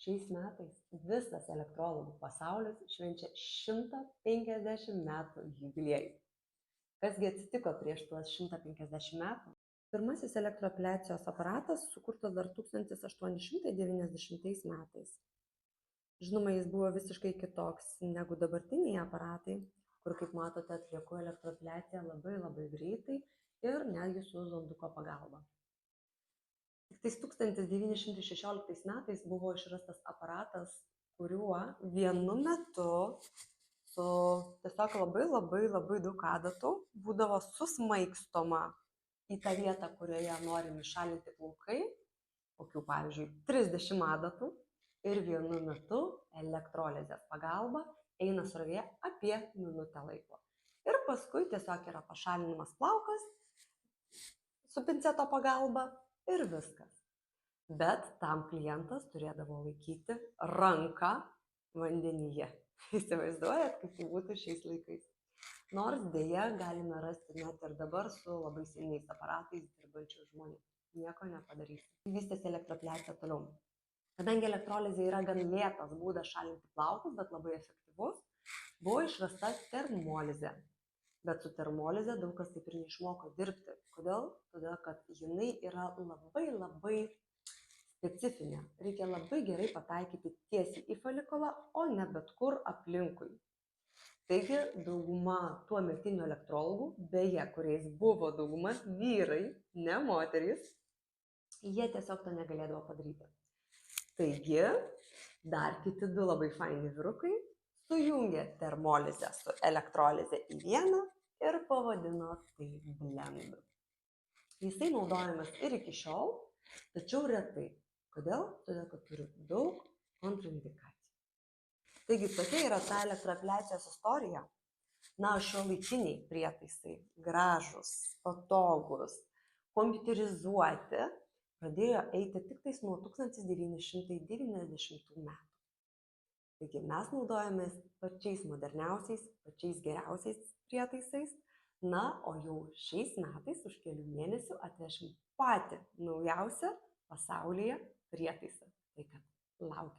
Šiais metais visas elektrologų pasaulis švenčia 150 metų jubiliejų. Kasgi atsitiko prieš tuos 150 metų? Pirmasis elektroapliacijos aparatas sukurtas dar 1890 metais. Žinoma, jis buvo visiškai kitoks negu dabartiniai aparatai, kur, kaip matote, atlieku elektroapliaciją labai greitai ir netgi su zonduko pagalba. Tik 1916 metais buvo išrastas aparatas, kuriuo vienu metu su tiesiog labai daug adatų būdavo susmaigstoma į tą vietą, kurioje norimi šalinti plaukai, kokių, pavyzdžiui, 30 adatų, ir vienu metu elektrolizės pagalba eina srovė apie minutę laiko. Ir paskui tiesiog yra pašalinamas plaukas su pinceto pagalba ir viskas. Bet tam klientas turėdavo laikyti ranką vandenyje. Įsivaizduojat, kaip tai būtų šiais laikais. Nors dėja galime rasti net ir dabar su labai seniais aparatais dirbančių žmonių. Nieko nepadarysi. Vystėsi elektroapliacija toliau. Kadangi elektrolizė yra gan lėtas būdas šalinti plaukus, bet labai efektyvus, buvo išrasta termolizė. Bet su termolize daug kas taip ir neišmoko dirbti. Kodėl? Todėl, kad jinai yra labai specifinė. Reikia labai gerai pataikyti tiesiai į folikulą, o ne bet kur aplinkui. Taigi dauguma tuometinių elektrologų, beje, kuriais buvo dauguma vyrai, ne moterys, jie tiesiog to negalėdavo padaryti. Taigi, dar kiti du labai faini vyrukai sujungė termolizę su elektrolize į vieną ir pavadino tai blendu. Jisai naudojamas ir iki šiol, tačiau retai. Kodėl? Todėl, kad turi daug kontraindikacijų. Taigi, tokia yra ta elektroapliacijos istorija. Na, šiuolaikiniai prietaisai, gražūs, patogūs, kompiuterizuoti, pradėjo eiti tik tais nuo 1990 metų. Taigi mes naudojamės pačiais moderniausiais, pačiais geriausiais prietaisais. Na, o jau šiais metais už kelių mėnesių atvešim patį naujausią pasaulyje prietaisą. Tai kad laukite.